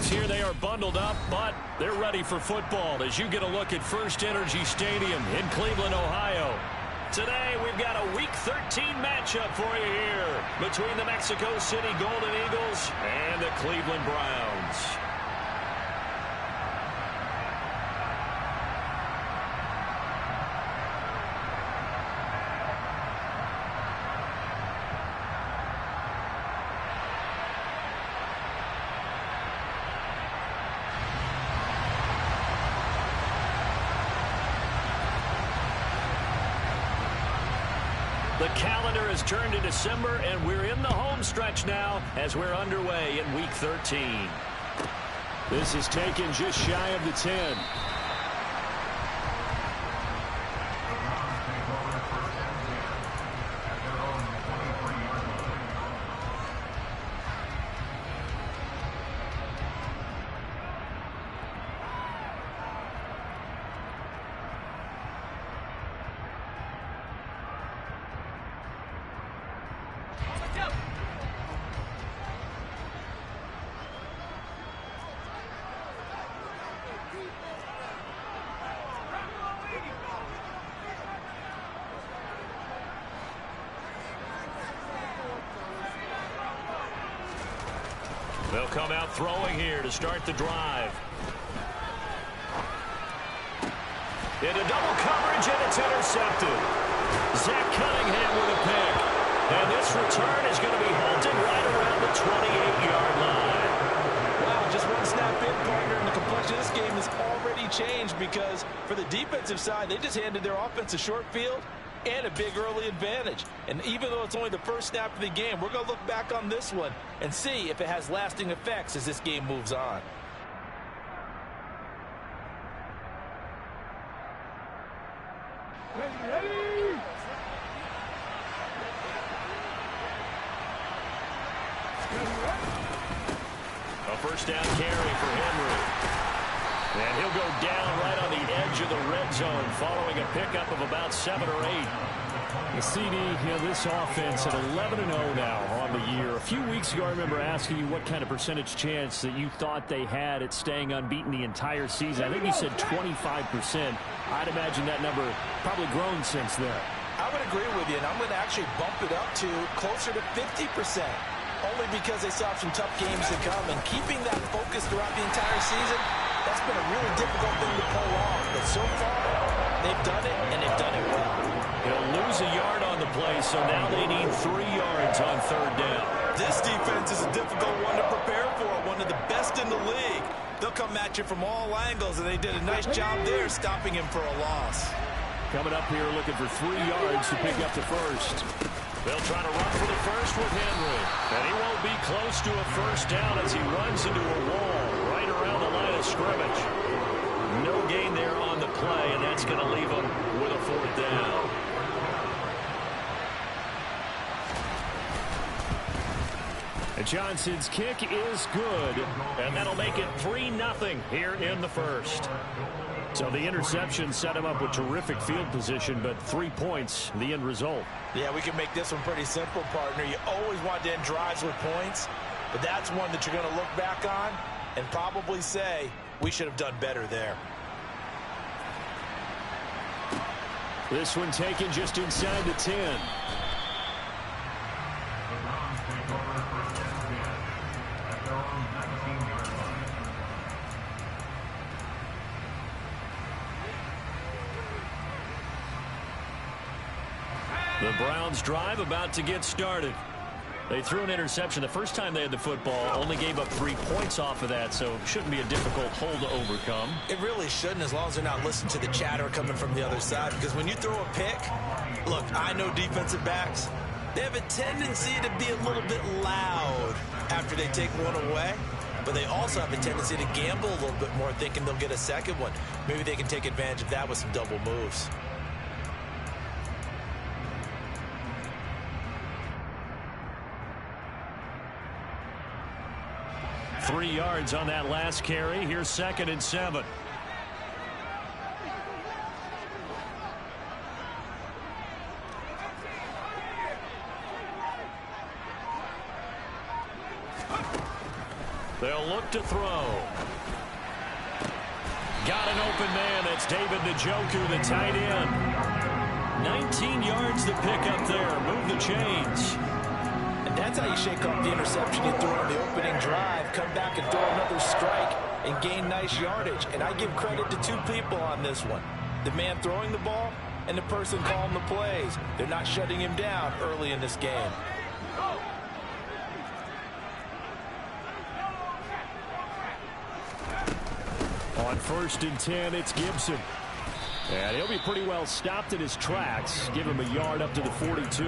offense here. They are bundled up, but they're ready for football as you get a look at First Energy Stadium in Cleveland, Ohio. Today, we've got a Week 13 matchup for you here between the Mexico City Golden Eagles and the Cleveland Browns. The calendar has turned to December, and we're in the home stretch now as we're underway in Week 13. This is taken just shy of the 10. They'll come out throwing here to start the drive. Into double coverage, and it's intercepted. Zach Cunningham with a pick. And this return is going to be halted right around the 28-yard line. Wow, just one snap in, partner, and the complexion of this game has already changed because for the defensive side, they just handed their offense a short field and a big early advantage. And even though it's only the first snap of the game, we're going to look back on this one and see if it has lasting effects as this game moves on. Ready. A first down carry for Henry. And he'll go down right on the edge of the red zone following a pickup of about 7 or 8. The CD, this offense at 11-0 now on the year. A few weeks ago, I remember asking you what kind of percentage chance that you thought they had at staying unbeaten the entire season. I think you said 25%. I'd imagine that number probably grown since then. I would agree with you, and I'm going to actually bump it up to closer to 50%. Only because they still have some tough games to come, and keeping that focus throughout the entire season, that's been a really difficult thing to pull off. But so far, they've done it, and they've done it well. He'll lose a yard on the play, so now they need 3 yards on third down. This defense is a difficult one to prepare for, one of the best in the league. They'll come at you from all angles, and they did a nice job there stopping him for a loss. Coming up here looking for 3 yards to pick up the first. They'll try to run for the first with Henry. And he won't be close to a first down as he runs into a wall right around the line of scrimmage. No gain there on the play, and that's going to leave him with a 4th down. And Johnson's kick is good, and that'll make it 3-0 here in the first. So the interception set him up with terrific field position, but 3 points, the end result. Yeah, we can make this one pretty simple, partner. You always want to end drives with points, but that's one that you're going to look back on and probably say, we should have done better there. This one taken just inside the 10. The Browns drive about to get started. They threw an interception the first time they had the football, only gave up 3 points off of that, so it shouldn't be a difficult hole to overcome. It really shouldn't, as long as they're not listening to the chatter coming from the other side, because when you throw a pick, look, I know defensive backs, they have a tendency to be a little bit loud after they take one away, but they also have a tendency to gamble a little bit more, thinking they'll get a second one. Maybe they can take advantage of that with some double moves. 3 yards on that last carry. Here's 2nd and 7. They'll look to throw. Got an open man. That's David Njoku, the tight end. 19 yards to pick up there. Move the chains. And that's how you shake off the interception you threw on the opening drive. Come back and throw another strike and gain nice yardage. And I give credit to two people on this one. The man throwing the ball and the person calling the plays. They're not shutting him down early in this game. On 1st and 10, it's Gibson. And he'll be pretty well stopped in his tracks. Give him a yard up to the 42.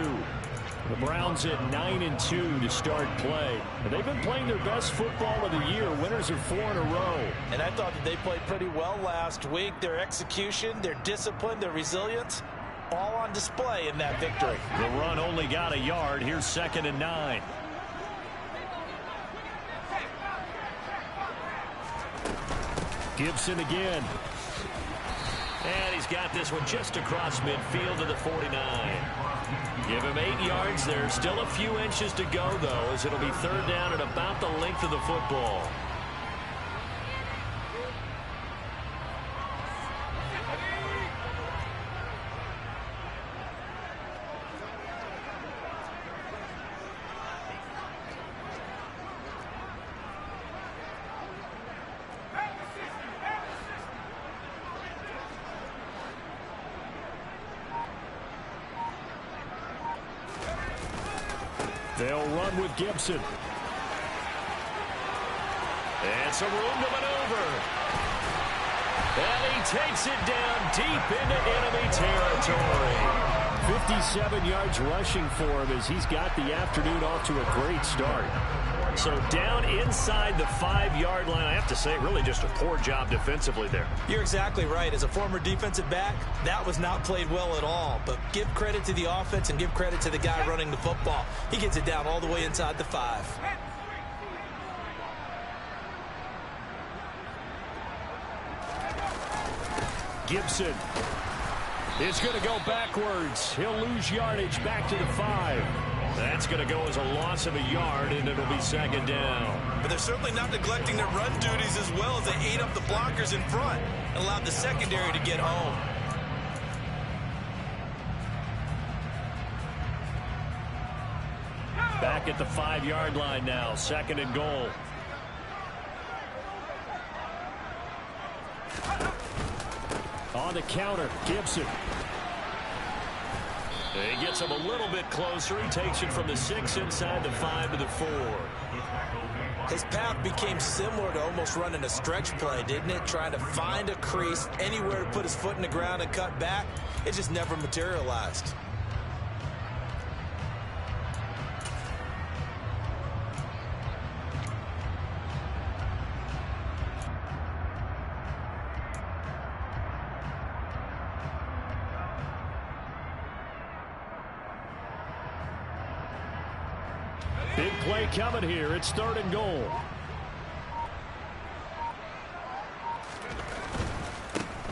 The Browns at 9-2 to start play. And they've been playing their best football of the year. Winners of 4 in a row. And I thought that they played pretty well last week. Their execution, their discipline, their resilience, all on display in that victory. The run only got a yard. Here's 2nd and 9. Gibson again. And he's got this one just across midfield to the 49. Give him 8 yards there. Still a few inches to go, though, as it'll be 3rd down at about the length of the football. They'll run with Gibson. And some room to maneuver. And he takes it down deep into enemy territory. 57 yards rushing for him as he's got the afternoon off to a great start. So down inside the 5-yard line. I have to say, really just a poor job defensively there. You're exactly right. As a former defensive back, that was not played well at all. But give credit to the offense and give credit to the guy running the football. He gets it down all the way inside the 5. Gibson is going to go backwards. He'll lose yardage back to the 5. That's going to go as a loss of a yard, and it'll be 2nd down. But they're certainly not neglecting their run duties as well as they ate up the blockers in front and allowed the secondary to get home. Back at the 5-yard line now. 2nd and goal. On the counter, Gibson. He gets him a little bit closer. He takes it from the 6 inside the 5 to the 4. His path became similar to almost running a stretch play, didn't it? Trying to find a crease, anywhere to put his foot in the ground and cut back. It just never materialized. Big play coming here. It's 3rd and goal.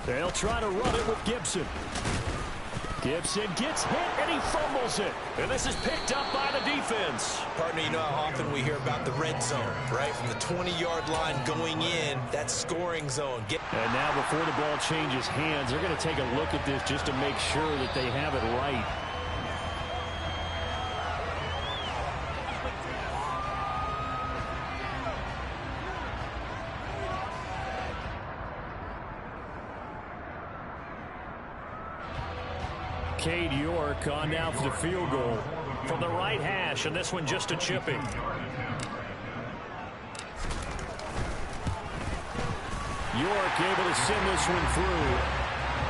They'll try to run it with Gibson. Gibson gets hit and he fumbles it. And this is picked up by the defense. Partner, you know how often we hear about the red zone, right? From the 20-yard line going in, that scoring zone. And now before the ball changes hands, they're going to take a look at this just to make sure that they have it right. Cade York on now for the field goal. From the right hash, and this one just a chipping. York able to send this one through.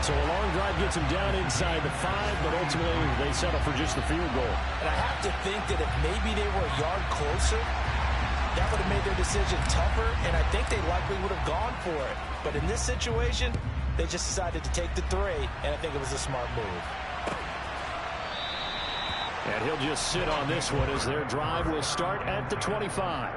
So a long drive gets him down inside the 5, but ultimately they settle for just the field goal. And I have to think that if maybe they were a yard closer, that would have made their decision tougher, and I think they likely would have gone for it. But in this situation, they just decided to take the 3, and I think it was a smart move. And he'll just sit on this one as their drive will start at the 25.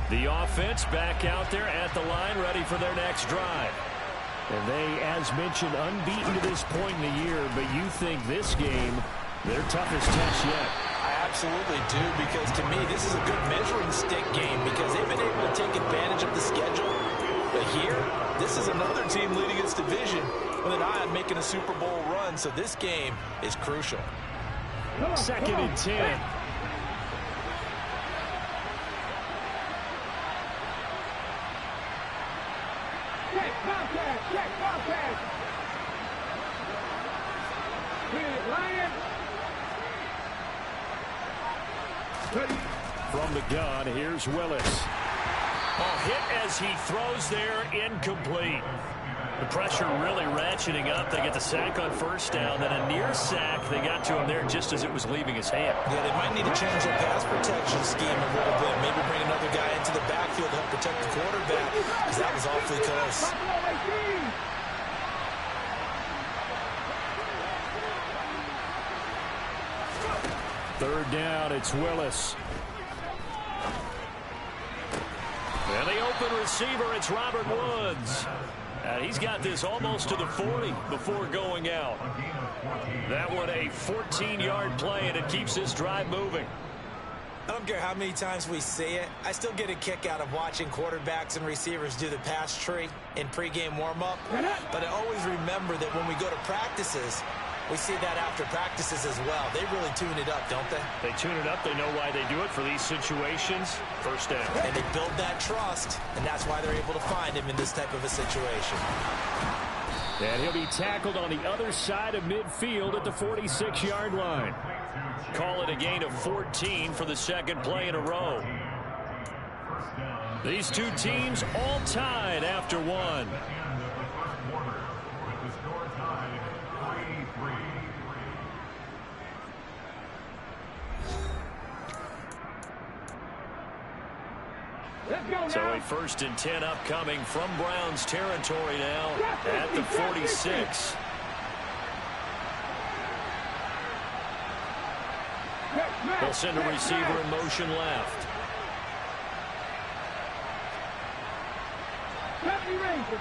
The offense back out there at the line, ready for their next drive. And they, as mentioned, unbeaten to this point in the year, but you think this game, their toughest test yet? I absolutely do, because to me, this is a good measuring stick game because they've been able to take advantage of the schedule. But here, this is another team leading its division with an eye on making a Super Bowl run, so this game is crucial. 2nd and 10. Check contact. Lion. From the gun, here's Willis. Oh, hit as he throws there, incomplete. The pressure really ratcheting up. They get the sack on 1st down, then a near sack. They got to him there just as it was leaving his hand. Yeah, they might need to change their pass protection scheme a little bit. Maybe bring another guy into the backfield to help protect the quarterback, because that was awfully close. Third down, it's Willis. And the open receiver, it's Robert Woods. He's got this almost to the 40 before going out. That one a 14-yard play, and it keeps this drive moving. I don't care how many times we see it. I still get a kick out of watching quarterbacks and receivers do the pass tree in pregame warm-up. But I always remember that when we go to practices, we see that after practices as well. They really tune it up, don't they? They tune it up. They know why they do it for these situations. 1st down. And they build that trust, and that's why they're able to find him in this type of a situation. And he'll be tackled on the other side of midfield at the 46-yard line. Call it a gain of 14 for the 2nd play in a row. These two teams all tied after one. So a 1st and 10 upcoming from Browns territory now at the 46. They'll send a receiver in motion left. 70 Rangers.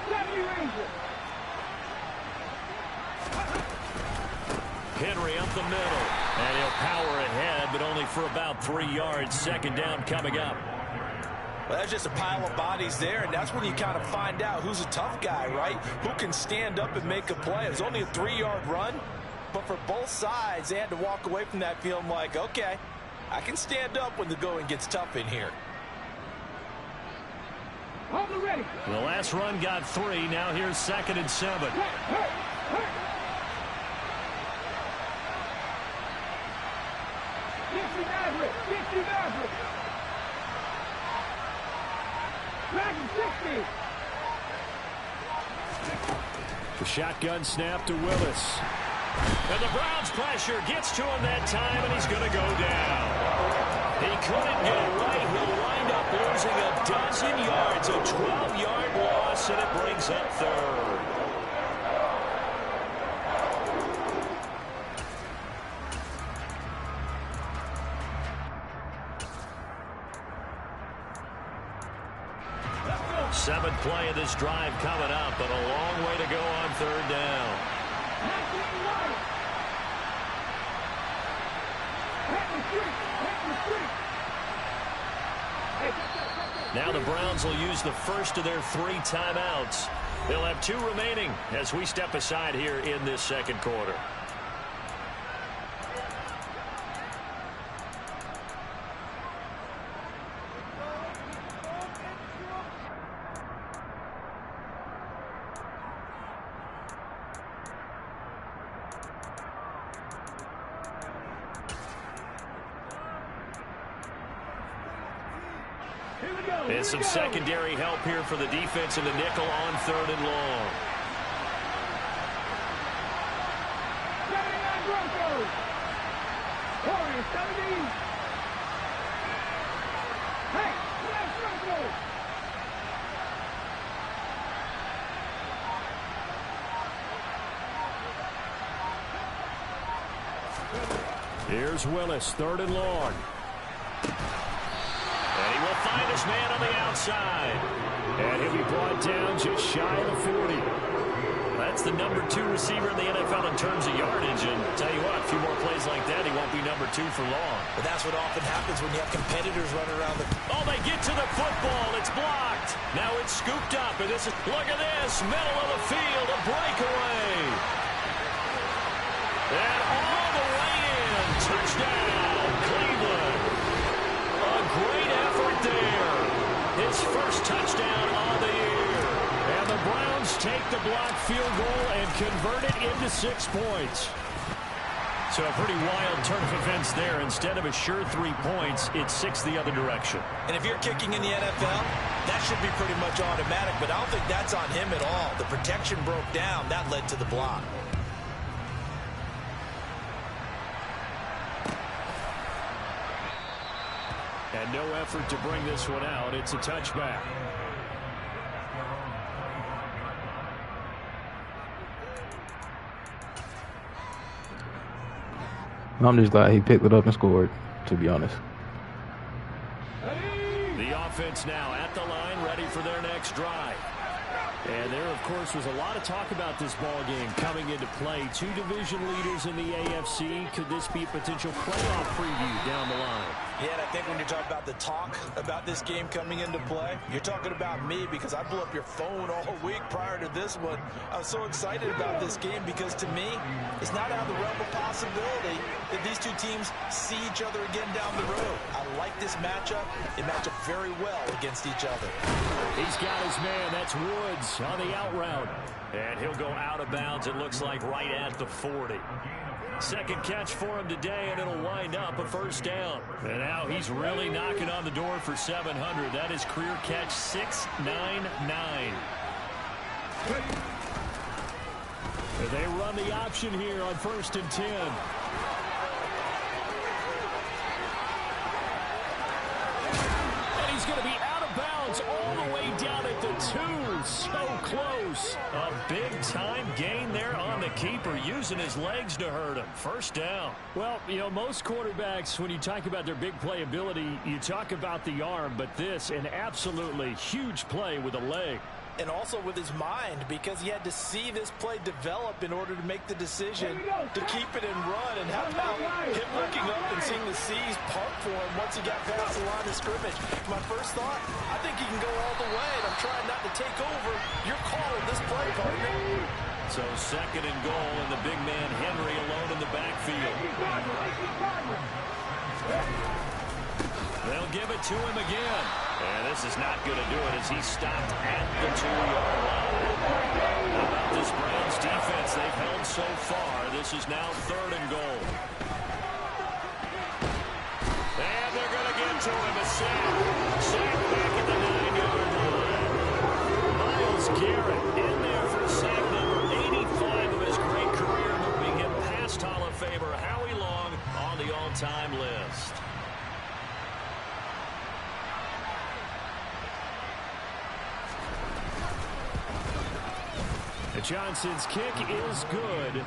Henry up the middle. And he'll power ahead, but only for about 3 yards. 2nd down coming up. Well, that's just a pile of bodies there, and that's when you kind of find out who's a tough guy, right? Who can stand up and make a play. It was only a 3-yard run, but for both sides, they had to walk away from that feeling like, okay, I can stand up when the going gets tough in here. The last run got 3. Now here's 2nd and 7. The shotgun snap to Willis. And the Browns pressure gets to him that time, and he's going to go down. He couldn't get it right. He'll wind up losing a dozen yards, a 12-yard loss, and it brings up 3rd. Seventh play of this drive coming up, but a long way to go on 3rd down. Now the Browns will use the first of their 3 timeouts. They'll have 2 remaining as we step aside here in this 2nd quarter. And some secondary help here for the defense in the nickel on 3rd and long. Here's Willis, 3rd and long. And he will find his man on the outside. And he'll be brought down just shy of the 40. That's the number 2 receiver in the NFL in terms of yardage. And tell you what, a few more plays like that, he won't be number 2 for long. But that's what often happens when you have competitors running around the... Oh, they get to the football. It's blocked. Now it's scooped up. And this is, look at this, middle of the field, a breakaway. And all the way in. Touchdown, Cleveland. A great effort there. His first touchdown on the year. And the Browns take the blocked field goal and convert it into 6 points. So a pretty wild turn of events there. Instead of a sure 3 points, it's 6 the other direction. And if you're kicking in the NFL, that should be pretty much automatic, but I don't think that's on him at all. The protection broke down. That led to the block. And no effort to bring this one out. It's a touchback. I'm just glad he picked it up and scored, to be honest. The offense now at the line, ready for their next drive. And there, of course, was a lot of talk about this ball game coming into play. 2 division leaders in the AFC. Could this be a potential playoff preview down the line? Yeah, and I think when you're talking about the talk about this game coming into play, you're talking about me because I blew up your phone all week prior to this one. I was so excited about this game because to me, it's not out of the realm of possibility that these 2 teams see each other again down the road. I like this matchup. They match up very well against each other. He's got his man. That's Woods on the out route. And he'll go out of bounds, it looks like, right at the 40. Second catch for him today, and it'll wind up a first down. And now he's really knocking on the door for 700. That is career catch 699. And they run the option here on 1st and 10. And he's going to be out of bounds all the way down at the 2. So close. A big-time gain there on the keeper, using his legs to hurt him. First down. Well, you know, most quarterbacks, when you talk about their big playability, you talk about the arm, but this, an absolutely huge play with a leg. And also with his mind, because he had to see this play develop in order to make the decision to keep it and run. And how about him looking up and seeing the C's park for him once he got past the line of scrimmage? My first thought, I think he can go all the way, and I'm trying not to take over. Your call on this play, partner. So 2nd and goal, and the big man Henry alone in the backfield. They'll give it to him again. And this is not going to do it as he stopped at the 2-yard line. How about this Browns defense they've held so far? This is now 3rd and goal. And they're going to get to him. A sack. Sack back at the 9-yard line. Myles Garrett in there for sack number 85 of his great career, moving him past Hall of Famer Howie Long on the all-time list. Johnson's kick is good.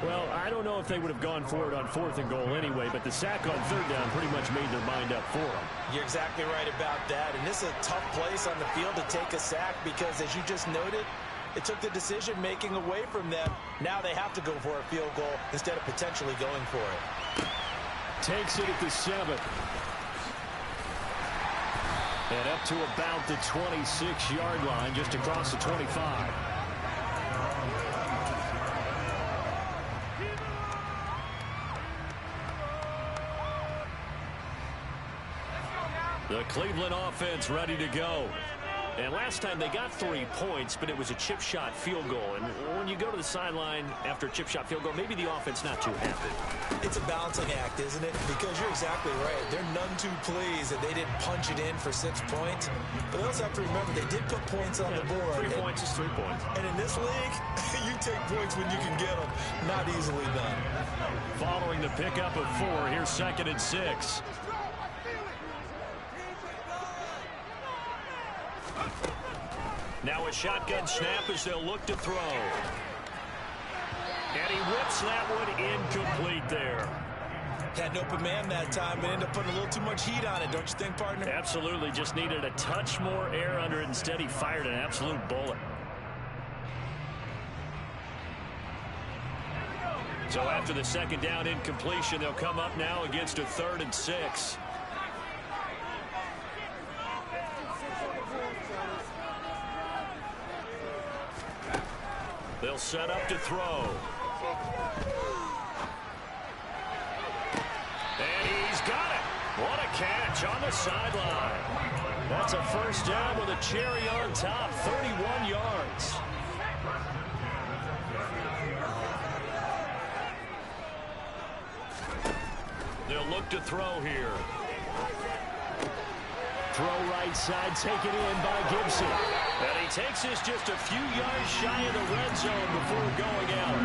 Well, I don't know if they would have gone for it on 4th and goal anyway, but the sack on 3rd down pretty much made their mind up for them. You're exactly right about that. And this is a tough place on the field to take a sack because, as you just noted, it took the decision-making away from them. Now they have to go for a field goal instead of potentially going for it. Takes it at the 7. And up to about the 26-yard line, just across the 25. The Cleveland offense ready to go. And last time they got 3 points, but it was a chip shot field goal. And when you go to the sideline after a chip shot field goal, maybe the offense not too happy. It's a balancing act, isn't it? Because you're exactly right. They're none too pleased that they didn't punch it in for 6 points. But they also have to remember they did put points on the board. 3 points is 3 points. And in this league, you take points when you can get them. Not easily done. Following the pickup of 4, here's 2nd and 6. Now a shotgun snap as they'll look to throw. And he whips that one incomplete there. Had an open man that time, but ended up putting a little too much heat on it, don't you think, partner? Absolutely. Just needed a touch more air under it. Instead, he fired an absolute bullet. So after the second down incompletion, they'll come up now against a 3rd and 6. They'll set up to throw. And he's got it. What a catch on the sideline. That's a first down with a cherry on top, 31 yards. They'll look to throw here. Throw right side, taken in by Gibson. And he takes this just a few yards shy of the red zone before going out.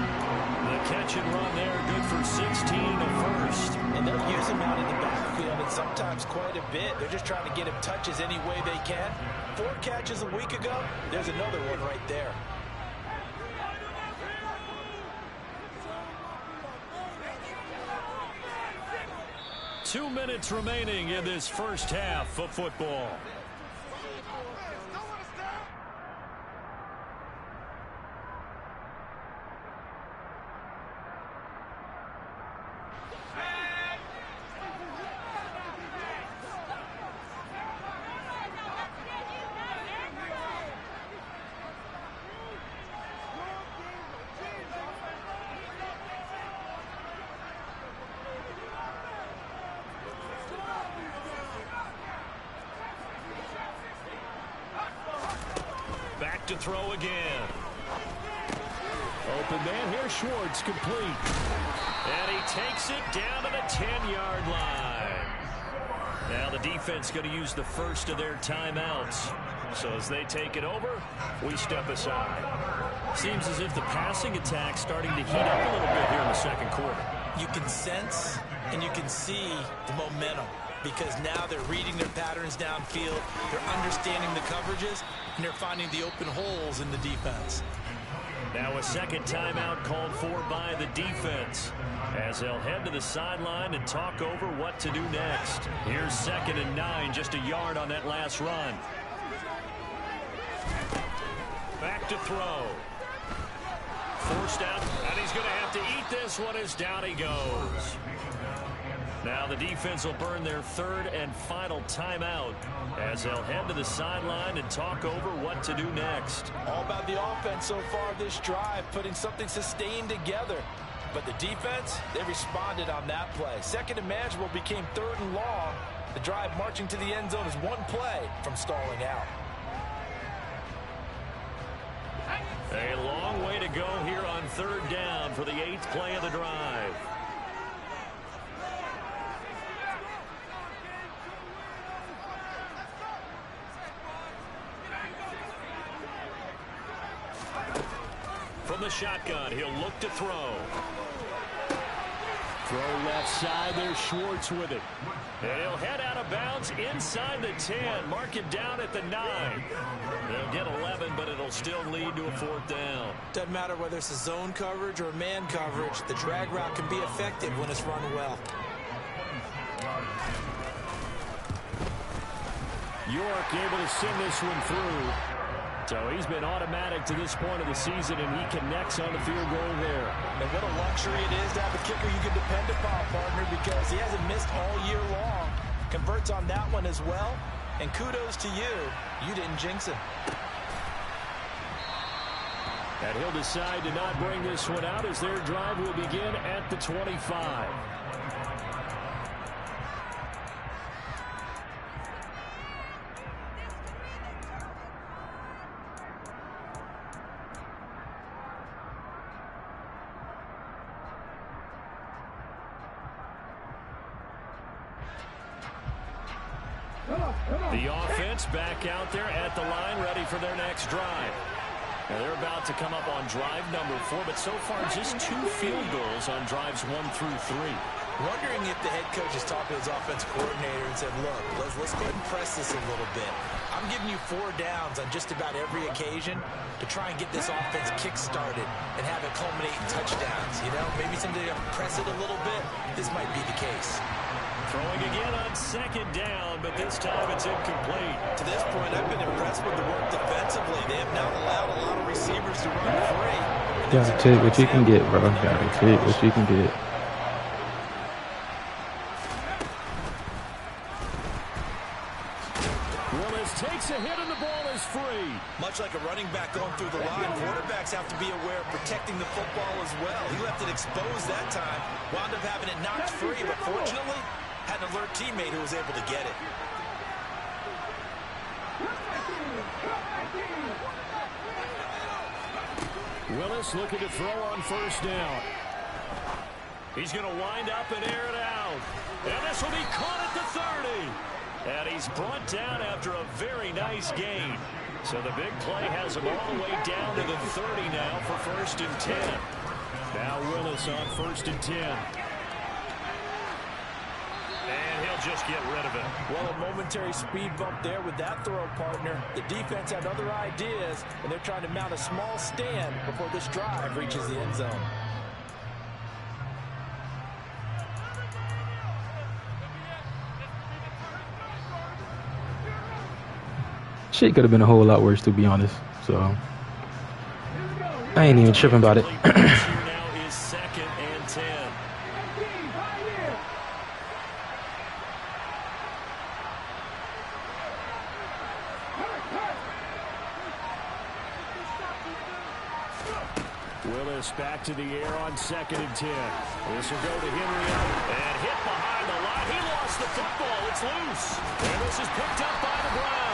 The catch and run there, good for 16 and a first. And they'll use him out in the backfield, and sometimes quite a bit. They're just trying to get him touches any way they can. 4 catches a week ago, there's another one right there. Two minutes remaining in this first half of football. Back to throw again. Open man here, Schwartz, complete. And he takes it down to the 10-yard line. Now the defense going to use the first of their timeouts. So as they take it over, we step aside. Seems as if the passing attack's starting to heat up a little bit here in the second quarter. You can sense and you can see the momentum, because now they're reading their patterns downfield, they're understanding the coverages, and they're finding the open holes in the defense. Now a second timeout called for by the defense, as they'll head to the sideline and talk over what to do next. Here's 2nd and 9, just a yard on that last run. Back to throw. Forced out, and he's going to have to eat this one as down he goes. Now the defense will burn their 3rd and final timeout as they'll head to the sideline and talk over what to do next. All about the offense so far this drive, putting something sustained together. But the defense, they responded on that play. 2nd and manageable became 3rd and long. The drive marching to the end zone is one play from stalling out. A long way to go here on 3rd down for the 8th play of the drive. From the shotgun, he'll look to throw. Throw left side, there's Schwartz with it. And he'll head out of bounds inside the 10. Mark him down at the 9. They'll get 11, but it'll still lead to a 4th down. Doesn't matter whether it's a zone coverage or man coverage, the drag route can be effective when it's run well. York able to send this one through. So he's been automatic to this point of the season, and he connects on the field goal there. And what a luxury it is to have a kicker you can depend upon, partner, because he hasn't missed all year long. Converts on that one as well. And kudos to you. You didn't jinx him. And he'll decide to not bring this one out as their drive will begin at the 25. The offense back out there at the line, ready for their next drive. Now they're about to come up on drive number 4, but so far just 2 field goals on drives 1 through 3. Wondering if the head coach is talking to his offense coordinator and said, look, let's go ahead and press this a little bit. I I'm giving you 4 downs on just about every occasion to try and get this offense kick-started and have it culminate in touchdowns. You know, maybe someday to press it a little bit. This might be the case. Throwing again on 2nd down, but this time it's incomplete. To this point, I've been impressed with the work defensively. They have not allowed a lot of receivers to run free. Gotta take what you can get, bro. Gotta take what you can get. Takes a hit and the ball is free. Much like a running back going through the line, quarterbacks have to be aware of protecting the football as well. He left it exposed that time, wound up having it knocked free, but fortunately, had an alert teammate who was able to get it. Willis looking to throw on 1st down. He's going to wind up and air it out. And this will be caught at the 30. And he's brought down after a very nice gain. So the big play has him all the way down to the 30 now for 1st and 10. Now Willis on 1st and 10. And he'll just get rid of it. Well, a momentary speed bump there with that throw partner. The defense had other ideas, and they're trying to mount a small stand before this drive reaches the end zone. Shit could have been a whole lot worse, to be honest. So I ain't even tripping about it. Now is 2nd and 10. Willis back to the air on 2nd and 10. This will go to Henry and hit behind the line. He lost the football. It's loose. And this is picked up by the Browns.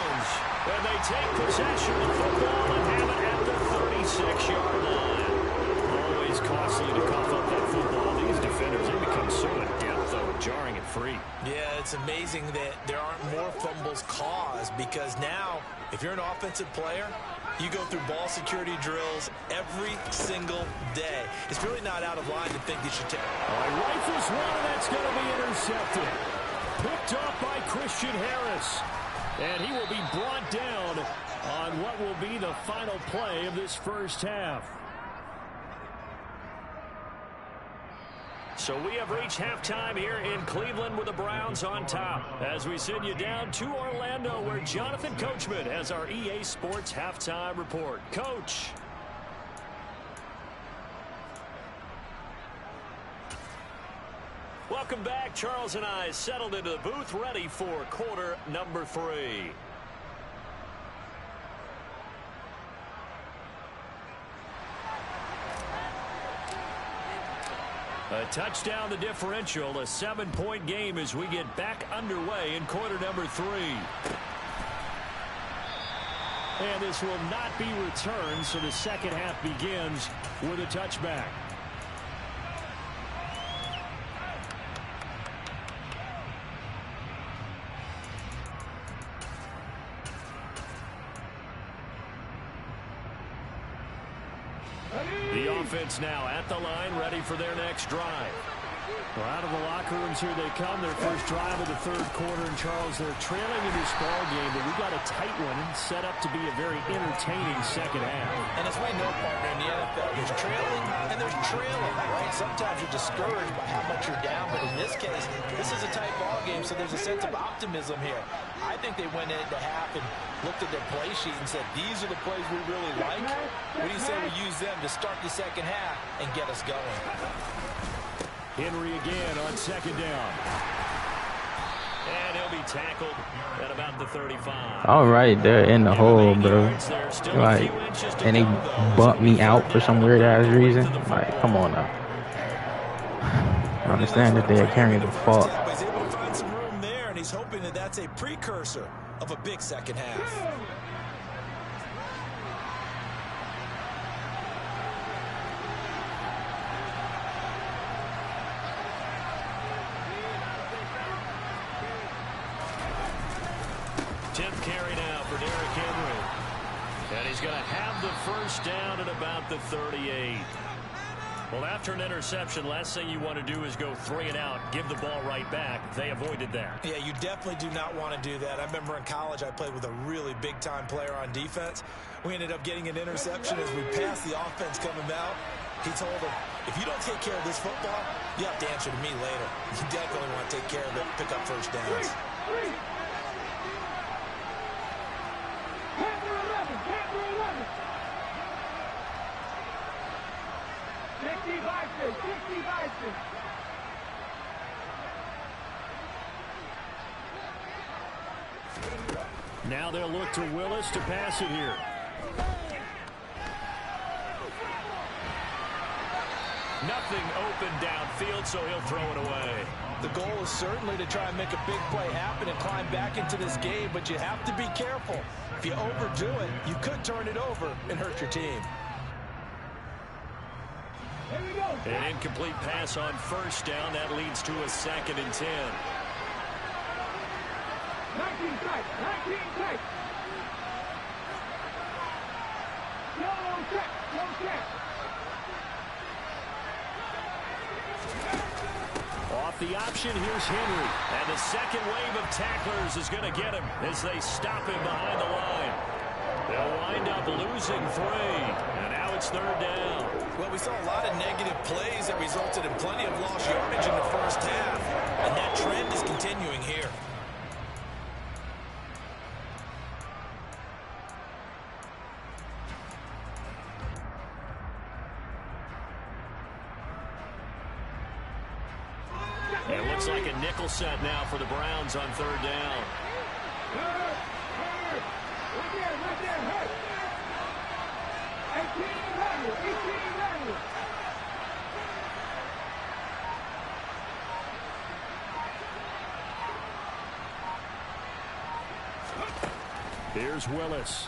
And they take possession of the football and have it at the 36-yard line. Always costly to cough up that football. These defenders, they become so adept, though, at jarring it free. Yeah, it's amazing that there aren't more fumbles caused, because now, if you're an offensive player, you go through ball security drills every single day. It's really not out of line to think you should take. Rifles one, and that's going to be intercepted. Picked off by Christian Harris. And he will be brought down on what will be the final play of this 1st half. So we have reached halftime here in Cleveland with the Browns on top, as we send you down to Orlando, where Jonathan Coachman has our EA Sports halftime report. Coach. Welcome back. Charles and I settled into the booth, ready for quarter number 3. A touchdown the differential, a 7-point game as we get back underway in quarter number 3. And this will not be returned, so the 2nd half begins with a touchback. The offense now at the line, ready for their next drive. Well, out of the locker rooms here they come. Their first drive of the 3rd quarter. And Charles, they're trailing in this ball game, but we got a tight one set up to be a very entertaining 2nd half. And as we know, partner, in the NFL, there's trailing and there's trailing, right? Sometimes you're discouraged by how much you're down, but in this case, this is a tight ball game, so there's a sense of optimism here. I think they went into half and looked at their play sheet and said, these are the plays we really like. What do you say we use them to start the 2nd half and get us going? Henry again on 2nd down. And he'll be tackled at about the 35. All right, they're in the hole, bro. Like, and they bumped me out for some weird ass reason. Like, come on now. I understand that they are carrying the fault. He's able to find some room there, and he's hoping that that's a precursor of a big 2nd half. Carry now for Derrick Henry. And he's going to have the 1st down at about the 38. Well, after an interception, last thing you want to do is go 3 and out, give the ball right back. They avoided that. Yeah, you definitely do not want to do that. I remember in college I played with a really big-time player on defense. We ended up getting an interception as we passed the offense coming out. He told him, if you don't take care of this football, you have to answer to me later. You definitely want to take care of it, pick up first downs. Now they'll look to Willis to pass it here. Nothing open downfield, so he'll throw it away. The goal is certainly to try and make a big play happen and climb back into this game, but you have to be careful. If you overdo it, you could turn it over and hurt your team. An incomplete pass on first down. That leads to a 2nd and 10. 19 tight. No check. Off the option, here's Henry. And the second wave of tacklers is going to get him as they stop him behind the line. They'll wind up losing 3. And now it's 3rd down. Well, we saw a lot of negative plays that resulted in plenty of lost yardage in the first half. And that trend is continuing here. It looks like a nickel set now for the Browns on 3rd down. Right there, hurt. 18 level. Here's Willis.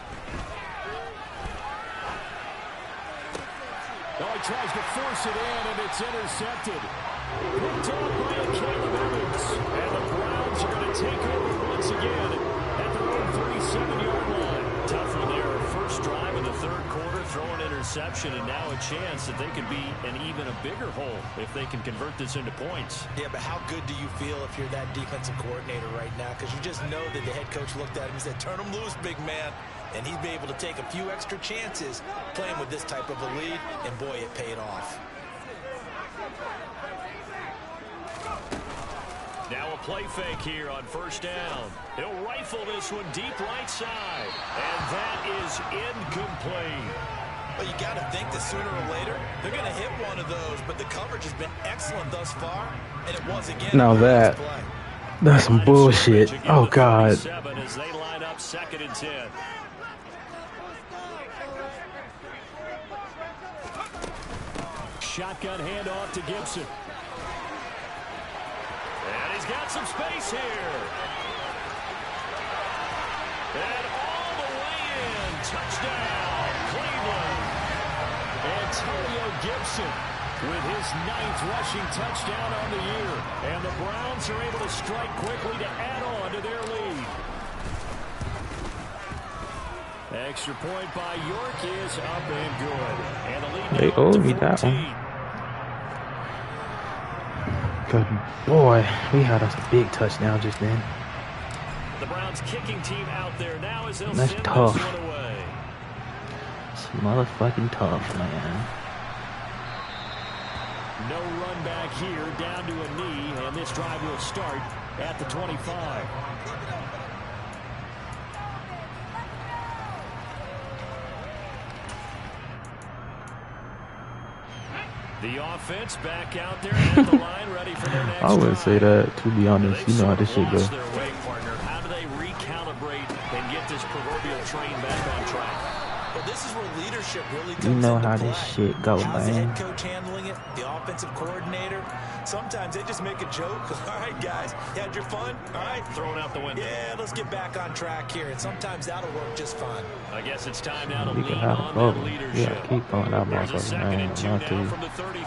Oh, he tries to force it in, and it's intercepted. Picked off by Caleb Evans. And the Browns are going to take over once again at their own 37-yard line. Tough one there. First drive in the 3rd quarter, throw an interception, and now a chance that they could be in even a bigger hole if they can convert this into points. Yeah, but how good do you feel if you're that defensive coordinator right now? Because you just know that the head coach looked at him and said, turn him loose, big man. And he'd be able to take a few extra chances playing with this type of a lead, and boy, it paid off. Now a play fake here on first down. He'll rifle this one deep right side. And that is incomplete. Well, you got to think that sooner or later, they're going to hit one of those, but the coverage has been excellent thus far, and it was again. Now that's some bullshit. Oh, God. As they line up 2nd and 10. Shotgun handoff to Gibson. And he's got some space here. And all the way in. Touchdown, Cleveland. Antonio Gibson with his 9th rushing touchdown on the year. And the Browns are able to strike quickly to add on to their lead. Extra point by York is up and good. And the lead They owed me that one. Good boy, we had us a big touchdown just then. The Browns kicking team out there now as they'll That's send tough. this one away. It's motherfucking tough, man. No run back here, down to a knee, and this drive will start at the 25. The offense back out there at the line, ready for their next I wouldn't drive. say that, to be honest. You know how this shit goes. Their way, partner. How do they recalibrate and get this proverbial train back on track? Well, this is where leadership really comes You know into how play. this shit go, How's the man. head coach handling it? The offensive coordinator? Sometimes they just make a joke. All right, guys, you had your fun? All right. Thrown out the window. Yeah, let's get back on track here. And sometimes that'll work just fine. I guess it's time now to We lean can have on both. that leadership. Yeah, keep going out, There's a motherfucker, 2nd man. and 2 Not now to. from the 33.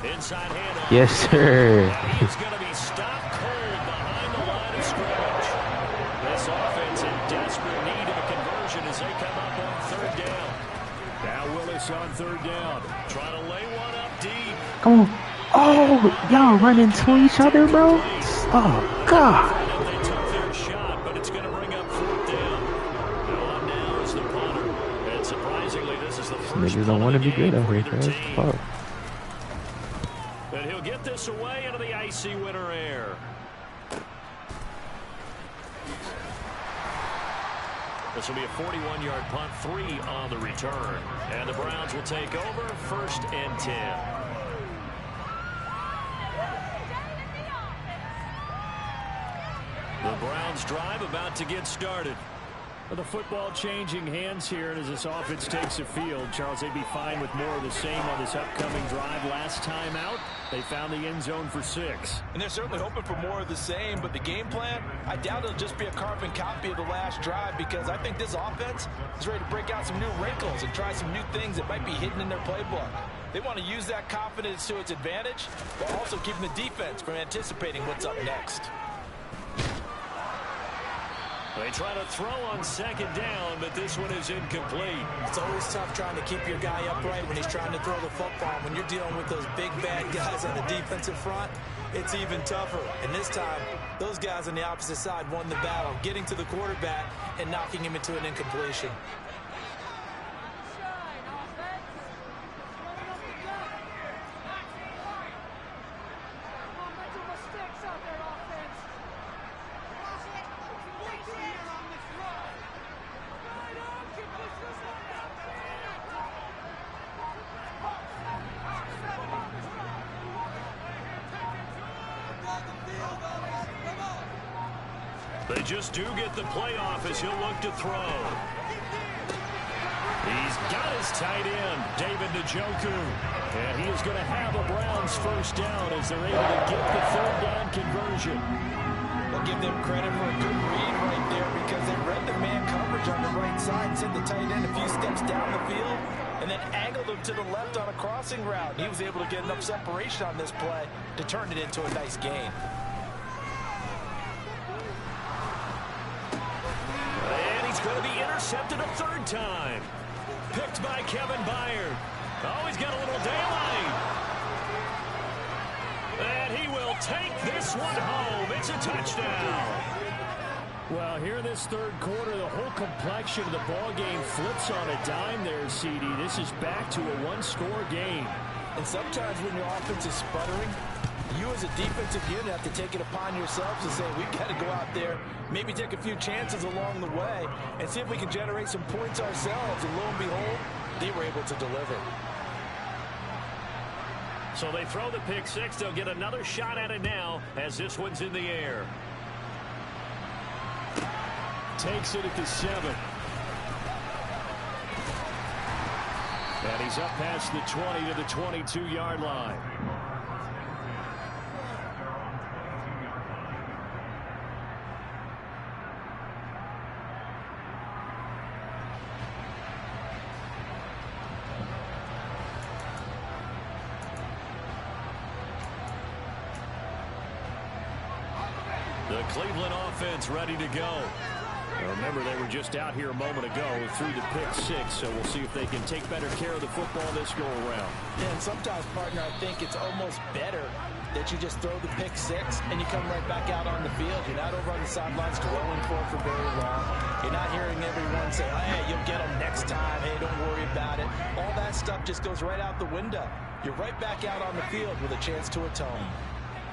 Inside handoff. Yes, sir. He's going to be stopped cold behind the line of scrimmage. This offense in desperate need of a conversion as they come up on third down. Now Willis on third down. Trying to lay one up deep. Come on. Oh, y'all run into each other, bro. Oh, God. They took their shot, but it's going to bring up fourth down. On now is the punter. And surprisingly, this is the first Niggas don't want to be good over here, either guys. team. Fuck. And he'll get this away into the icy winter air. This will be a 41-yard punt, 3 on the return. And the Browns will take over, 1st and 10. The Browns drive about to get started. Well, the football changing hands here, and as this offense takes the field, Charles, they'd be fine with more of the same on this upcoming drive. Last time out, they found the end zone for 6. And they're certainly hoping for more of the same, but the game plan, I doubt it'll just be a carbon copy of the last drive, because I think this offense is ready to break out some new wrinkles and try some new things that might be hidden in their playbook. They want to use that confidence to its advantage, while also keeping the defense from anticipating what's up next. They try to throw on 2nd down, but this one is incomplete. It's always tough trying to keep your guy upright when he's trying to throw the football. When you're dealing with those big, bad guys on the defensive front, it's even tougher. And this time, those guys on the opposite side won the battle, getting to the quarterback and knocking him into an incompletion. They just do get the playoff as he'll look to throw. He's got his tight end, David Njoku. And he is going to have a Browns first down as they're able to get the third down conversion. We'll give them credit for a good read right there, because they read the man coverage on the right side and sent the tight end a few steps down the field and then angled him to the left on a crossing route. He was able to get enough separation on this play to turn it into a nice gain. And he's going to be intercepted a 3rd time. Picked by Kevin Byard. Oh, he's got a little daylight. And he will take this one home. It's a touchdown. Well, here in this third quarter, the whole complexion of the ball game flips on a dime there, CD. This is back to a one-score game. And sometimes when your offense is sputtering, you as a defensive unit have to take it upon yourselves to say, we've got to go out there, maybe take a few chances along the way, and see if we can generate some points ourselves. And lo and behold, they were able to deliver. So they throw the pick 6. They'll get another shot at it now as this one's in the air. Takes it at the 7. And he's up past the 20 to the 22-yard line. The Cleveland offense ready to go. Now remember, they were just out here a moment ago through the pick 6, so we'll see if they can take better care of the football this go-around. Yeah, and sometimes, partner, I think it's almost better that you just throw the pick 6 and you come right back out on the field. You're not over on the sidelines dwelling for it for very long. You're not hearing everyone say, hey, you'll get them next time. Hey, don't worry about it. All that stuff just goes right out the window. You're right back out on the field with a chance to atone.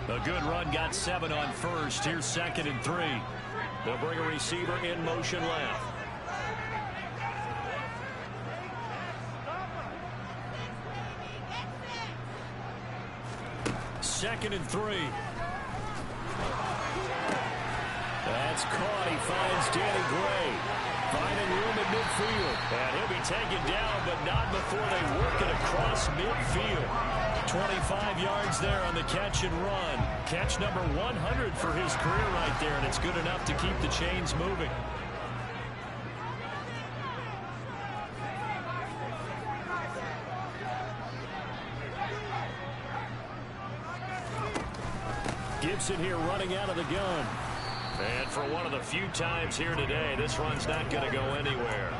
A good run, got 7 on first. Here's 2nd and 3. They'll bring a receiver in motion left. Second and 3. That's caught. He finds Danny Gray. Finding room at midfield. And he'll be taken down, but not before they work it across midfield. 25 yards there on the catch and run. Catch number 100 for his career right there, and it's good enough to keep the chains moving. Jefferson here running out of the gun. And for one of the few times here today, this run's not going to go anywhere.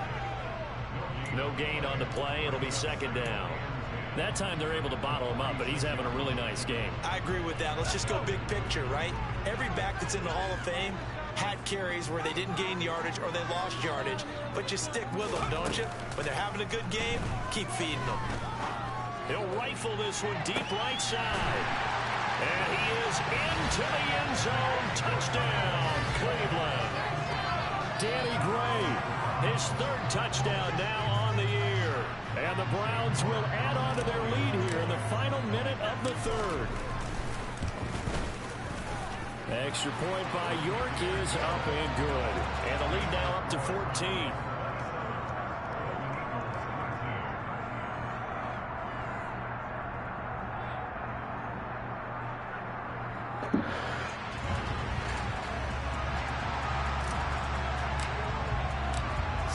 No gain on the play. It'll be second down. That time they're able to bottle him up, but he's having a really nice game. I agree with that. Let's just go big picture, right? Every back that's in the Hall of Fame had carries where they didn't gain yardage or they lost yardage, but you stick with them, don't you? When they're having a good game, keep feeding them. He'll rifle this one deep right side. And he is into the end zone. Touchdown, Cleveland. Danny Gray, his third touchdown now on the year. And the Browns will add on to their lead here in the final minute of the third. Extra point by York is up and good. And the lead now up to 14.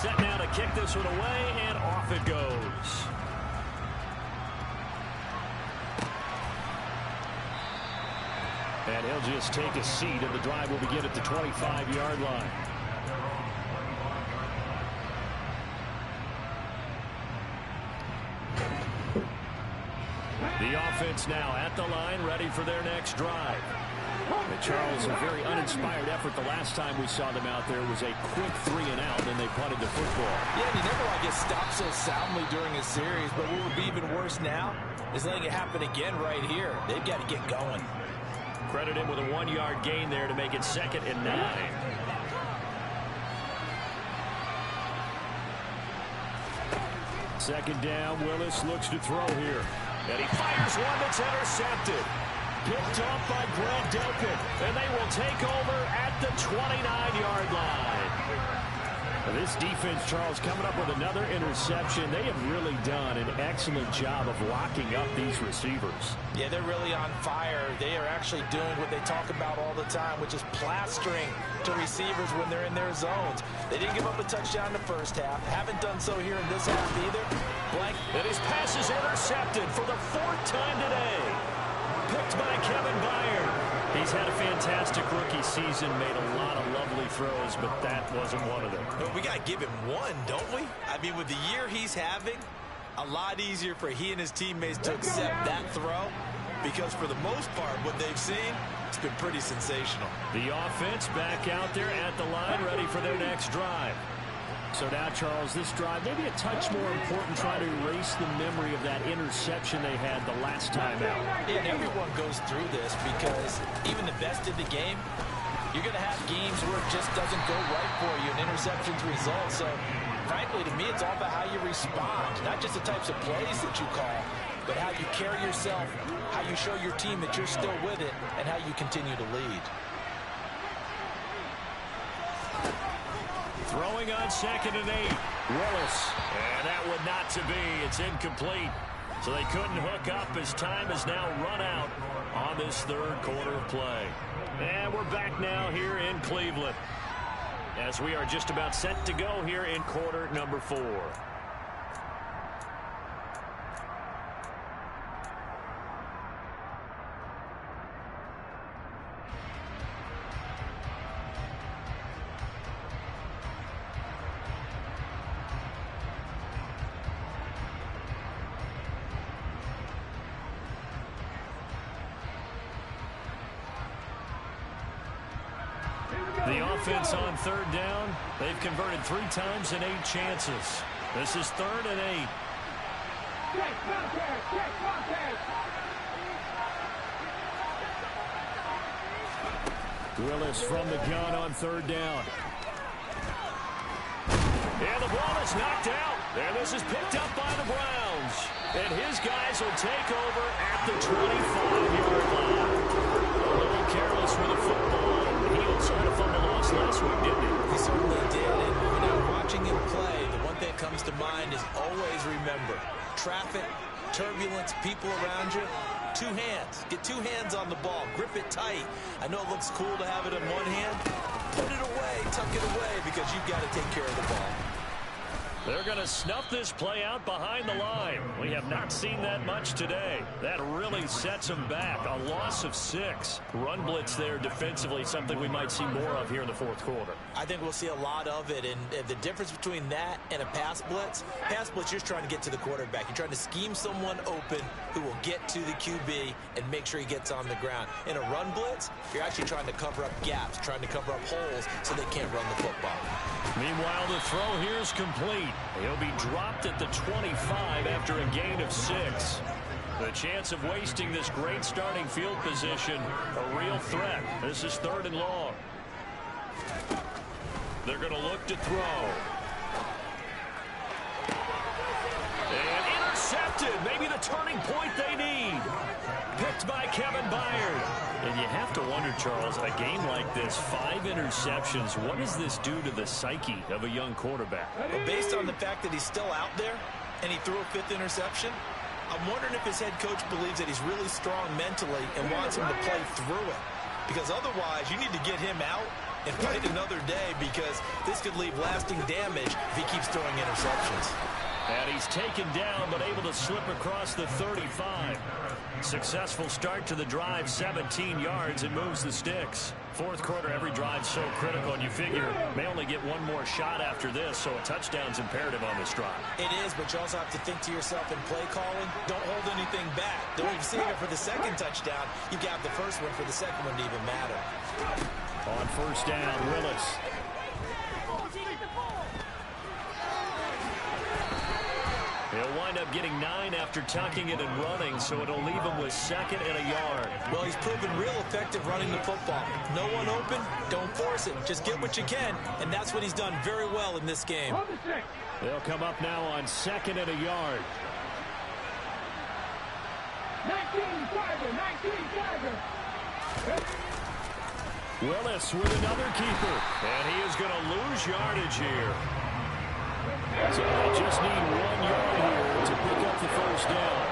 Set now to kick this one away, and off it goes. And he'll just take a seat, and the drive will begin at the 25-yard line. The offense now at the line, ready for their next drive. And Charles, a very uninspired effort the last time we saw them out there was a quick 3-and-out, and they punted the football. Yeah, and he never like gets stopped so soundly during his series, but what would be even worse now is letting it happen again right here. They've got to get going. Credit him with a 1-yard gain there to make it 2nd and 9. Second down, Willis looks to throw here. And he fires one that's intercepted. Picked off by Grant Delpit. And they will take over at the 29-yard line. This defense, Charles, coming up with another interception. They have really done an excellent job of locking up these receivers. Yeah, they're really on fire. They are actually doing what they talk about all the time, which is plastering to receivers when they're in their zones. They didn't give up a touchdown in the first half. Haven't done so here in this half either. Blank. And his pass is intercepted for the 4th time today. Picked by Kevin Byard. He's had a fantastic rookie season, made a lot of lovely throws, but that wasn't one of them. But we got to give him one, don't we? I mean, with the year he's having, a lot easier for he and his teammates to accept that throw, because for the most part, what they've seen, it's been pretty sensational. The offense back out there at the line, ready for their next drive. So now, Charles, this drive maybe a touch more important, trying to erase the memory of that interception they had the last time out. Yeah, and everyone goes through this because even the best in the game, you're going to have games where it just doesn't go right for you and interceptions result. So, frankly, to me, it's all about how you respond, not just the types of plays that you call, but how you carry yourself, how you show your team that you're still with it, and how you continue to lead. Throwing on 2nd and 8. Willis. And that would not to be. It's incomplete. So they couldn't hook up as time has now run out on this 3rd quarter of play. And we're back now here in Cleveland as we are just about set to go here in quarter number 4. The offense on 3rd down, they've converted 3 times in 8 chances. This is 3rd and 8. Check contact, check contact. Willis from the gun on 3rd down. And the ball is knocked out. And this is picked up by the Browns. And his guys will take over at the 25-yard line. A little careless with the football. He also had a fumble loss last week, didn't he? He certainly did. And when I'm watching him play, the one thing that comes to mind is always remember, traffic, turbulence, people around you, 2 hands. Get 2 hands on the ball. Grip it tight. I know it looks cool to have it in one hand. Put it away, tuck it away, because you've got to take care of the ball. They're going to snuff this play out behind the line. We have not seen that much today. That really sets them back. A loss of 6. Run blitz there defensively, something we might see more of here in the fourth quarter. I think we'll see a lot of it. And the difference between that and a pass blitz, you're trying to get to the quarterback. You're trying to scheme someone open who will get to the QB and make sure he gets on the ground. In a run blitz, you're actually trying to cover up gaps, trying to cover up holes so they can't run the football. Meanwhile, the throw here is complete. He'll be dropped at the 25 after a gain of 6. The chance of wasting this great starting field position, a real threat. This is 3rd and long. They're going to look to throw. And intercepted. Maybe the turning point they need. Picked by Kevin Byard. And you have to wonder, Charles, a game like this, 5 interceptions, what does this do to the psyche of a young quarterback? Well, based on the fact that he's still out there and he threw a 5th interception, I'm wondering if his head coach believes that he's really strong mentally and wants him to play through it. Because otherwise, you need to get him out and play another day, because this could leave lasting damage if he keeps throwing interceptions. And he's taken down, but able to slip across the 35. Successful start to the drive, 17 yards, and moves the sticks. Fourth quarter, every drive so critical, and you figure may only get one more shot after this, so a touchdown's imperative on this drive. It is, but you also have to think to yourself in play calling, don't hold anything back. Don't even save it for the second touchdown. You got the first one for the second one to even matter. On first down, Willis. He'll wind up getting 9 after tucking it and running, so it'll leave him with 2nd and a yard. Well, he's proven real effective running the football. No one open, don't force it. Just get what you can, and that's what he's done very well in this game. They'll come up now on 2nd and a yard. 19-5. Willis with another keeper, and he is going to lose yardage here. So they just need 1 yard here to pick up the first down.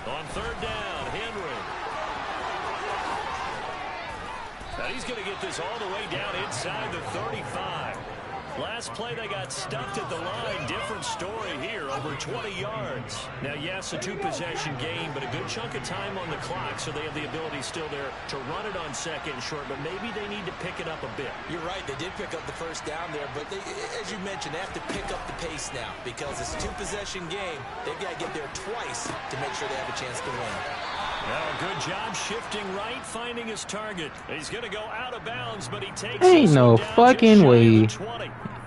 On 3rd down, Henry. And he's going to get this all the way down inside the 35. Last play, they got stuffed at the line. Different story here, over 20 yards. Now, yes, a 2-possession game, but a good chunk of time on the clock, so they have the ability still there to run it on 2nd and short, but maybe they need to pick it up a bit. You're right. They did pick up the first down there, but they, as you mentioned, they have to pick up the pace now because it's a 2-possession game. They've got to get there twice to make sure they have a chance to win. Well, good job shifting right, finding his target. He's going to go out of bounds, but he takes Ain't no fucking way.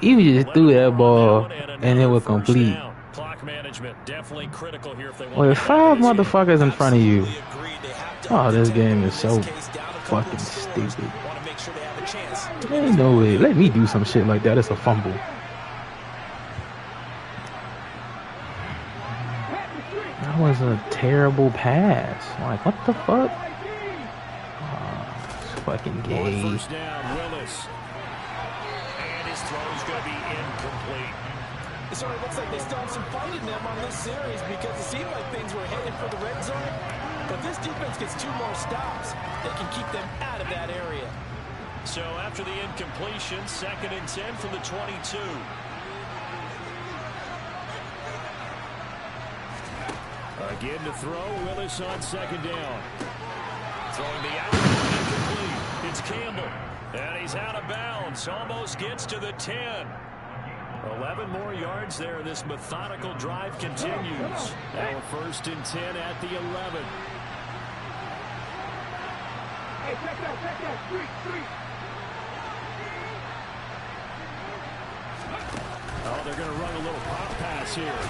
You just threw that ball and it was complete. Clock management definitely critical here if they want. With 5 motherfuckers in front of you. Oh, this game is so fucking stupid. Ain't no way. Let me do some shit like that. It's a fumble. That was a terrible pass. Like, what the fuck? Oh, it's fucking gay. First down, Willis. And his throw's going to be incomplete. It sort of looks like they still have some fight in them on this series because it seemed like things were headed for the red zone. But this defense gets 2 more stops, they can keep them out of that area. So after the incompletion, 2nd and 10 from the 22. Again to throw, Willis on 2nd down. Throwing the out, incomplete. It's Campbell, and he's out of bounds. Almost gets to the 10. 11 more yards there. This methodical drive continues. Now 1st and 10 at the 11. Hey, check that, street. Oh, they're going to run a little pop pass here.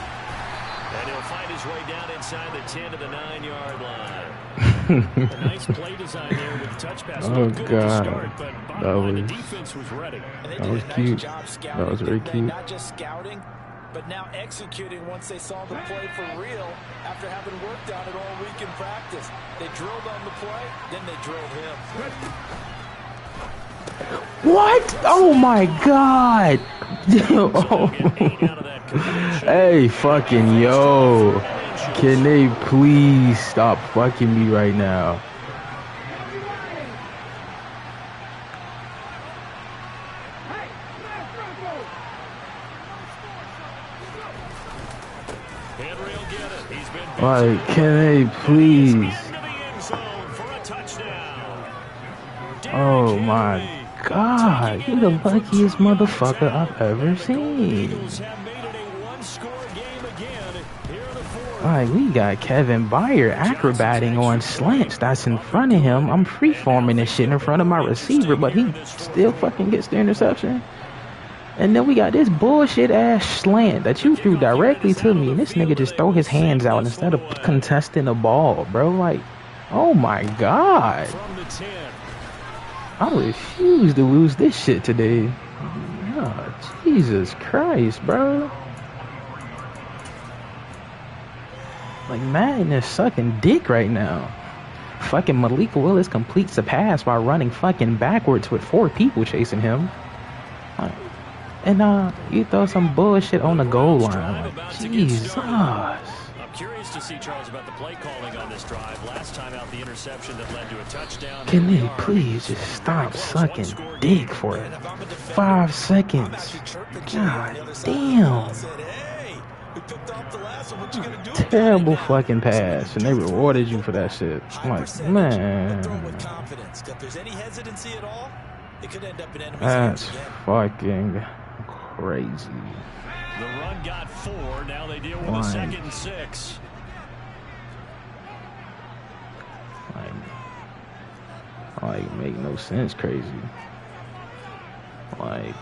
And he'll find his way down inside the 10 to the 9-yard line. A nice play design there with the touch pass. Oh, good God. to start, but bottom line, the defense was ready. And they That did was a nice cute. job scouting. That was very cute. Not just scouting, but now executing once they saw the play for real after having worked on it all week in practice. They drilled on the play, then they drilled him. What? Oh my God. Hey, fucking yo. Can they please stop fucking me right now? Like, can they please? Oh my God, you're the luckiest motherfucker I've ever seen. Like, we got Kevin Byer acrobating on slants that's in front of him. I'm freeforming this shit in front of my receiver, but he still fucking gets the interception. And then we got this bullshit ass slant that you threw directly to me, and this nigga just throw his hands out instead of contesting the ball, bro. Like, oh my God. I refuse to lose this shit today. Oh, Jesus Christ, bro. Like, Madden is sucking dick right now. Fucking Malik Willis completes the pass while running fucking backwards with 4 people chasing him. And you throw some bullshit on the goal line. Like, Jesus. I'm curious to see, Charles, about the play calling on this drive. Last time out, the interception that led to a touchdown. Can they please just stop sucking dick for 5 seconds? God damn. Terrible fucking pass, and they rewarded you for that shit. I'm like, man. That's fucking crazy. The run got 4. Now they deal with a 2nd and 6. Like, make no sense crazy. Like,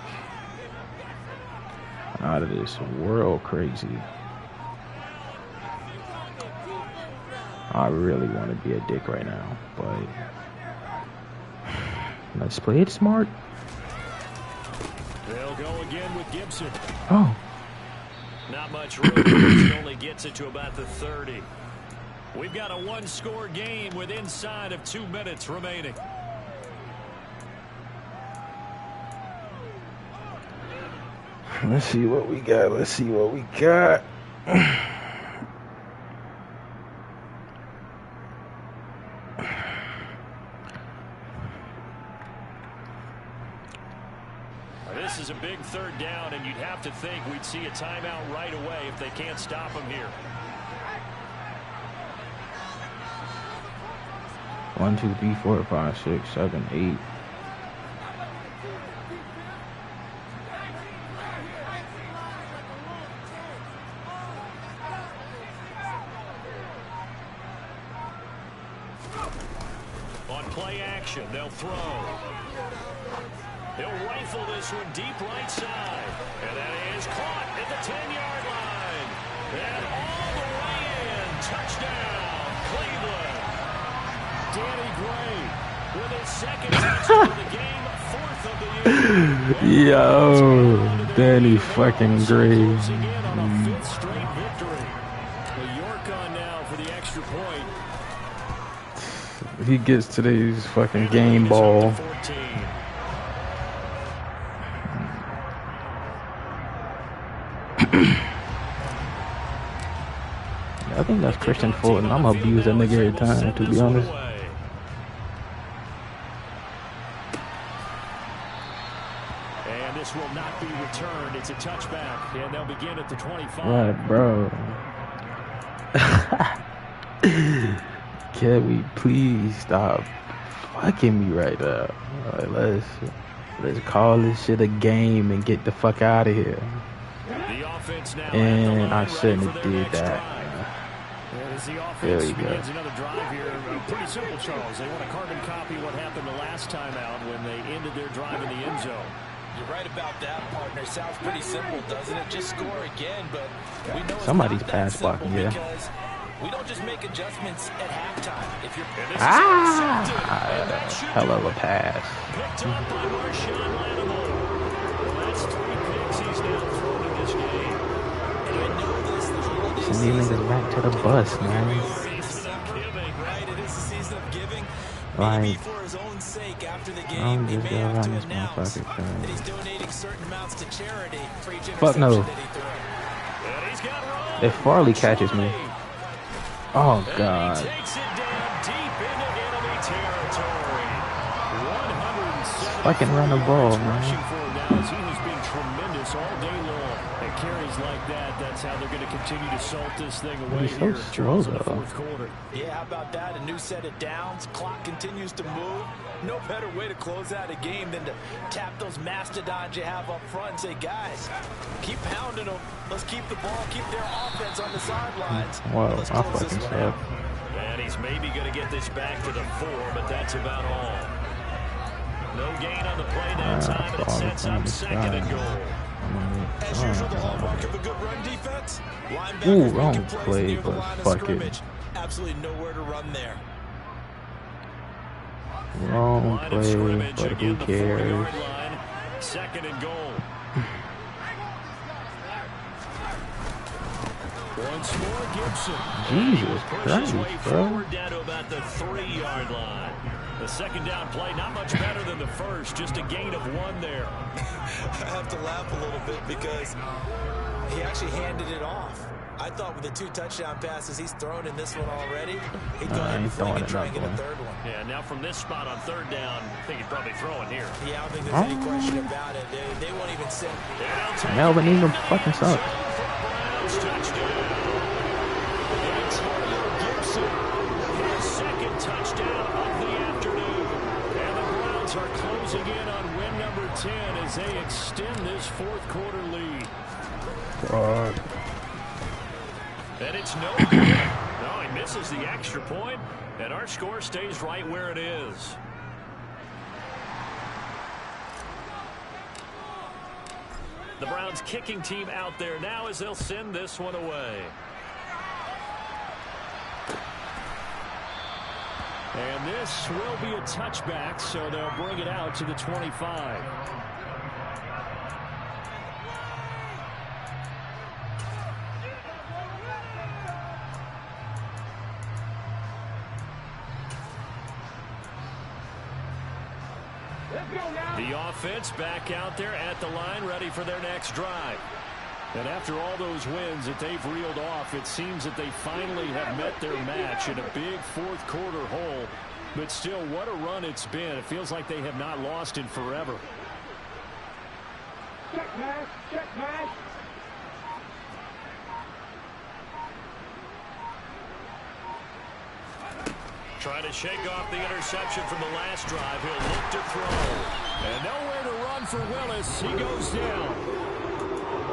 out of this world crazy. I really want to be a dick right now, but let's play it smart. They'll go again with Gibson. Oh. Not much room. He only gets it to about the 30. We've got a 1-score game with inside of 2 minutes remaining. Let's see what we got. Let's see what we got. This is a big 3rd down, and you'd have to think we'd see a timeout right away if they can't stop him here. 1, 2, 3, 4, 5, 6, 7, 8. On play action, they'll throw. He'll rifle this one deep right side. And that is caught at the 10-yard line. And all the way in. Touchdown, Cleveland. Danny Gray with his 2nd touchdown of the game, 4th of the year. Yo, Danny fucking Gray. On a 5th straight victory. York on now for the extra point. He gets today's fucking game ball. I think that's Christian Fulton. I'm gonna abuse that nigga every time, to be honest. And this will not be returned. It's a touchback, and they'll begin at the 25. Right, bro. Can we please stop fucking me right now? Like, let's call this shit a game and get the fuck out of here. And I shouldn't have did that. There we go. Another drive here. Pretty simple, Charles. They want to carbon copy what happened the last time out when they ended their drive in the end zone. You're right about that, partner. Sounds pretty simple, doesn't it? Just score again, but we know somebody's pass blocking, yeah. We don't just make adjustments at halftime. If you're hell of a pass. Picked up by Marshawn Lattimore. That's 3 picks he's now thrown in this game. And I know this. Send these niggas back to the bus, man. Right? It is the season of giving. Like, Maybe for his own sake, after the game, he may have to announce that he's donating certain amounts to charity for each Fuck no. interception that he threw. If Farley catches me. Oh, God. Fucking run the ball, man. He has been tremendous all day long. And carries like that, that's how they're going to continue to salt this thing away He's so here slow, in the though. fourth quarter. Yeah, how about that? A new set of downs. Clock continues to move. No better way to close out a game than to tap those mastodons you have up front and say, guys, keep pounding them. Let's keep the ball, keep their offense on the sidelines. Wow, Let's I close fucking this one suck. out. And he's maybe going to get this back to the 4, but that's about all. No gain on the play that time, and it sets up 2nd and goal. As usual, the hallmark of a good run defense. Linebackers Ooh, making wrong plays play, near the but line of fuck it. scrimmage. Absolutely nowhere to run there. Wrong Line of play, scrimmage but who again, the 4-yard cares? line. 2nd and goal. Once more, Gibson. Jesus Pushes way Christ, bro. forward down to about the 3-yard line. The second down play, not much better than the first, just a gain of 1 there. I have to laugh a little bit because he actually handed it off. I thought with the 2 touchdown passes he's thrown in this one already, he thought he'd fling and try and get a 3rd one. Yeah, now from this spot on 3rd down, I think he'd probably throw it here. Yeah, I don't think there's any question about it. They won't even send. Melvin Ingram fucking sucks. Second touchdown of the afternoon. And the Browns are closing in on win number 10 as they extend this 4th quarter lead. And it's no good. No, he misses the extra point, and our score stays right where it is. The Browns kicking team out there now as they'll send this one away. And this will be a touchback, so they'll bring it out to the 25. The offense back out there at the line, ready for their next drive. And after all those wins that they've reeled off, it seems that they finally have met their match in a big 4th quarter hole. But still, what a run it's been. It feels like they have not lost in forever. Check pass, check pass. Trying to shake off the interception from the last drive. He'll look to throw. And nowhere to run for Willis. He goes down.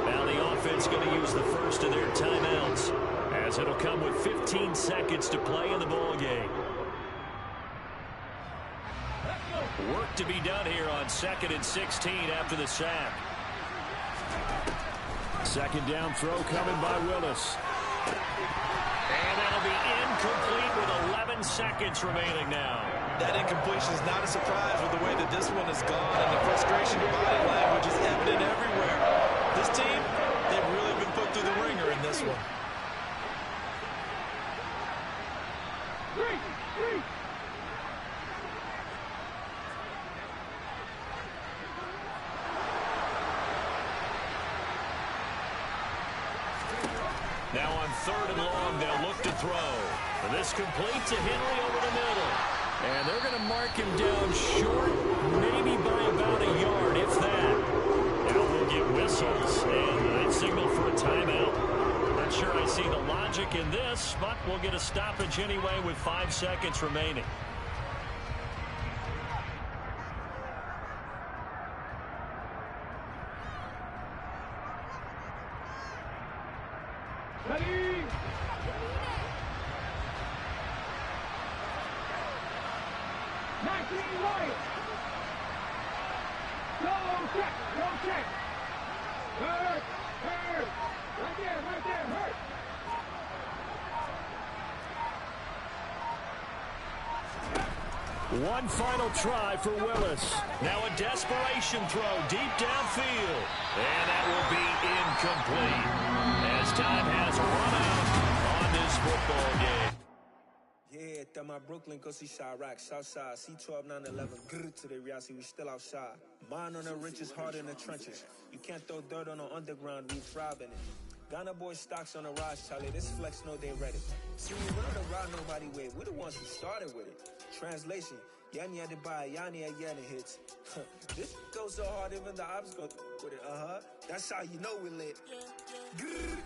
Now the offense going to use the first of their timeouts, as it'll come with 15 seconds to play in the ball game. Work to be done here on 2nd and 16 after the sack. Second down throw coming by Willis. And that'll be incomplete with 11 seconds remaining now. That incompletion is not a surprise with the way that this one has gone, and the frustration in body language is evident everywhere. This team, they've really been put through the ringer in this one. Now on 3rd and long, they'll look to throw. And this complete to Henry over the middle. And they're going to mark him down short, maybe by about a yard, if that. Now we'll get whistles, and they signal for a timeout. Not sure I see the logic in this, but we'll get a stoppage anyway with 5 seconds remaining. Ready? Right. No check, no check. Hurt, hurt. Right there, hurt. One final try for Willis. Now a desperation throw deep downfield. And that will be incomplete, as time has run out on this football game. Yeah, at my Brooklyn, go see Chirac, Southside, C12, 911, grrr to the reality, we still outside. Mine on the richest, heart in the trenches. You can't throw dirt on the underground, we thrive in it. Ghana boy stocks on the rise, Charlie, this flex, no, they ready. See, we don't the ride nobody with, we the ones who started with it. Translation, Yanni had to buy, Yanni had Yanni hits. This goes so hard, even the ops go with it, that's how you know we lit. Grrr.